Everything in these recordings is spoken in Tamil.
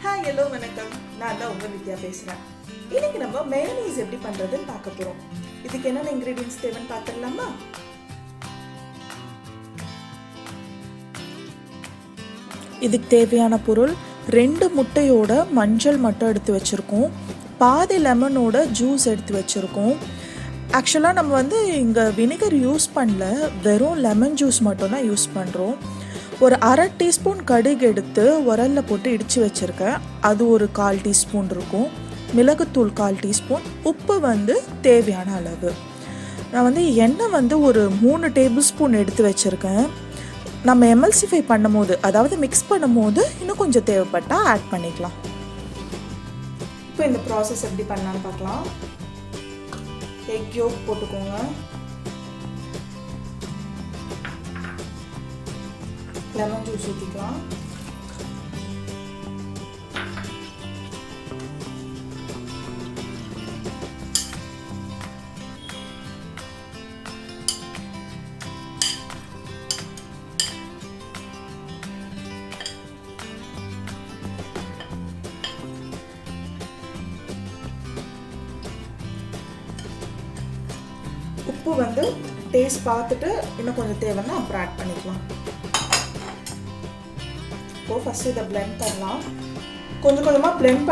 Hi, hello, வணக்கம். நான் தான் உங்க வித்யா பேசுறேன். இன்னைக்கு நம்ம mayonnaise எப்படி பண்றதுன்னு பார்க்க போறோம். இதுக்கு என்னென்ன ingredients தேவைன்னு பார்த்துடலாமா? இதுக்கு தேவையான பொருள் 2 முட்டையோட மஞ்சள் மட்டும் எடுத்து வச்சிருக்கோம். பாதி லெமனோட ஜூஸ் எடுத்து வச்சிருக்கோம். ஆக்சுவலாக நம்ம இங்கே வினிகர் யூஸ் பண்ணல, வெறும் லெமன் ஜூஸ் மட்டும் தான் யூஸ் பண்ணுறோம். ஒரு அரை டீஸ்பூன் கடுகு எடுத்து உரலில் போட்டு இடித்து வச்சுருக்கேன். அது ஒரு 1/4 டீஸ்பூன் இருக்கும். மிளகுத்தூள் 1/4 டீஸ்பூன். உப்பு தேவையான அளவு. நான் எண்ணெய் ஒரு 3 டேபிள் ஸ்பூன் எடுத்து வச்சுருக்கேன். நம்ம எம்எல்சிஃபை பண்ணும் போது, அதாவது மிக்ஸ் பண்ணும் போது இன்னும் கொஞ்சம் தேவைப்பட்டால் ஆட் பண்ணிக்கலாம். இப்போ இந்த ப்ராசஸ் எப்படி பண்ணலான்னு பார்க்கலாம். எக் யோக் போட்டுக்கோங்க. லெமன் ஜூஸ் ஊற்றிக்கலாம். உப்பு டேஸ்ட் பார்த்துட்டு இன்னும் கொஞ்சம் தேவைன்னா அப்புறம் ஆட் பண்ணிக்கலாம். இப்போ ஃபஸ்ட்டு இதை பிளெண்ட் பண்ணலாம். கொஞ்சம் கொஞ்சமாக பிளெண்ட்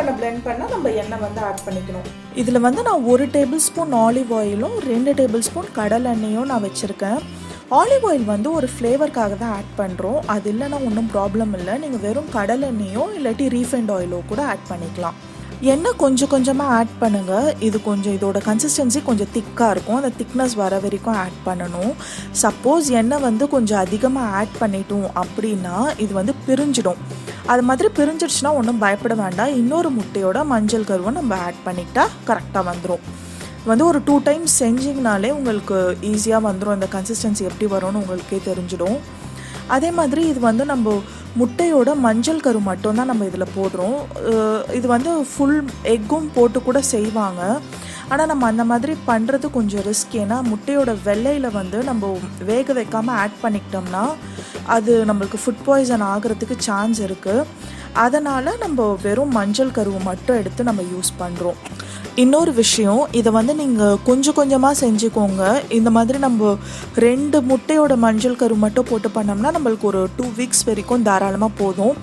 பண்ண நம்ம எண்ணெய் ஆட் பண்ணிக்கணும். இதில் நான் 1 டேபிள் ஸ்பூன் ஆலிவ் ஆயிலும் 2 டேபிள் ஸ்பூன் கடல் எண்ணெயும் நான் வச்சுருக்கேன். ஆலிவ் ஆயில் ஒரு ஃப்ளேவருக்காக தான் ஆட் பண்ணுறோம். அது இல்லைன்னா ஒன்றும் ப்ராப்ளம் இல்லை. நீங்கள் வெறும் கடல் எண்ணெயோ இல்லாட்டி ரீஃபைண்ட் ஆயிலோ கூட ஆட் பண்ணிக்கலாம். எண்ணெய் கொஞ்சம் கொஞ்சமாக ஆட் பண்ணுங்கள். இதோட கன்சிஸ்டன்சி கொஞ்சம் திக்காக இருக்கும். அந்த திக்னஸ் வர வரைக்கும் ஆட் பண்ணணும். சப்போஸ் எண்ணெய் கொஞ்சம் அதிகமாக ஆட் பண்ணிட்டோம் அப்படின்னா இது பிரிஞ்சிடும். அது மாதிரி பிரிஞ்சிடுச்சுன்னா ஒன்றும் பயப்பட வேண்டாம். இன்னொரு முட்டையோட மஞ்சள் கருவை நம்ம ஆட் பண்ணிக்கிட்டா கரெக்டாக வந்துடும். ஒரு 2 டைம்ஸ் செஞ்சிங்கனாலே உங்களுக்கு ஈஸியாக வந்துடும். அந்த கன்சிஸ்டன்சி எப்படி வரும்னு உங்களுக்கே தெரிஞ்சிடும். அதே மாதிரி இது நம்ம முட்டையோட மஞ்சள் கரு மட்டும்தான் நம்ம இதில் போடுறோம். இது ஃபுல் எக்கும் போட்டு கூட செய்வாங்க. ஆனால் நம்ம அந்த மாதிரி பண்ணுறது கொஞ்சம் ரிஸ்க். ஏன்னா முட்டையோட வெள்ளையில் நம்ம வேக வைக்காமல் ஆட் பண்ணிக்கிட்டோம்னா அது நம்மளுக்கு ஃபுட் பாய்சன் ஆகிறதுக்கு சான்ஸ் இருக்குது. அதனால் நம்ம வெறும் மஞ்சள் கருவை மட்டும் எடுத்து நம்ம யூஸ் பண்ணுறோம். இன்னொரு விஷயம், இதை நீங்கள் கொஞ்சம் கொஞ்சமாக செஞ்சுக்கோங்க. இந்த மாதிரி நம்ம 2 முட்டையோட மஞ்சள் கரு மட்டும் போட்டு பண்ணோம்னா நம்மளுக்கு ஒரு 2 வீக்ஸ் வரைக்கும் தாராளமாக போதும்.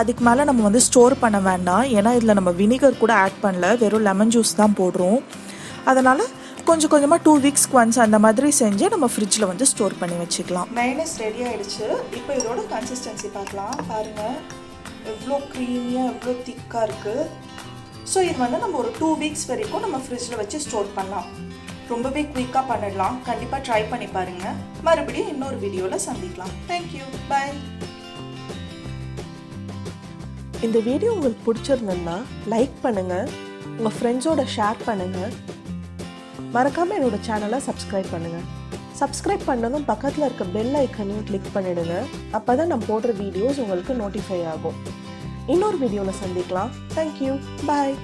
அதுக்கு மேலே நம்ம ஸ்டோர் பண்ண வேண்டாம். ஏன்னா இதில் நம்ம வினிகர் கூட ஆட் பண்ணல, வெறும் லெமன் ஜூஸ் தான் போடுறோம். அதனால் கொஞ்சம் கொஞ்சமாக 2 வீக்ஸ்க்கு ஒன்ஸ் அந்த மாதிரி செஞ்சு நம்ம ஃப்ரிட்ஜில் ஸ்டோர் பண்ணி வச்சுக்கலாம். மைனஸ் ரெடி ஆகிடுச்சு. இப்போ இதோட கன்சிஸ்டன்சி பார்க்கலாம். பாருங்கள் எவ்வளோ க்ரீமியாக எவ்வளோ திக்காக இருக்குது. ஸோ இது நம்ம ஒரு 2 வீக்ஸ் வரைக்கும் நம்ம ஃப்ரிட்ஜில் வச்சு ஸ்டோர் பண்ணலாம். ரொம்பவே குயிக்காக பண்ணிடலாம். கண்டிப்பாக ட்ரை பண்ணி பாருங்கள். மறுபடியும் இன்னொரு வீடியோவில் சந்திக்கலாம். தேங்க்யூ, பாய். இந்த வீடியோ உங்களுக்கு பிடிச்சிருந்ததுன்னா லைக் பண்ணுங்கள், உங்கள் ஃப்ரெண்ட்ஸோட ஷேர் பண்ணுங்கள். மறக்காமல் என்னோடய சேனலை சப்ஸ்கிரைப் பண்ணுங்கள். சப்ஸ்கிரைப் பண்ணதும் பக்கத்தில் இருக்க பெல் ஐக்கனையும் கிளிக் பண்ணிவிடுங்க. அப்போ தான் நான் போடுற வீடியோஸ் உங்களுக்கு நோட்டிஃபை ஆகும். இன்னொரு வீடியோவில் சந்திக்கலாம். தேங்க்யூ, பாய்.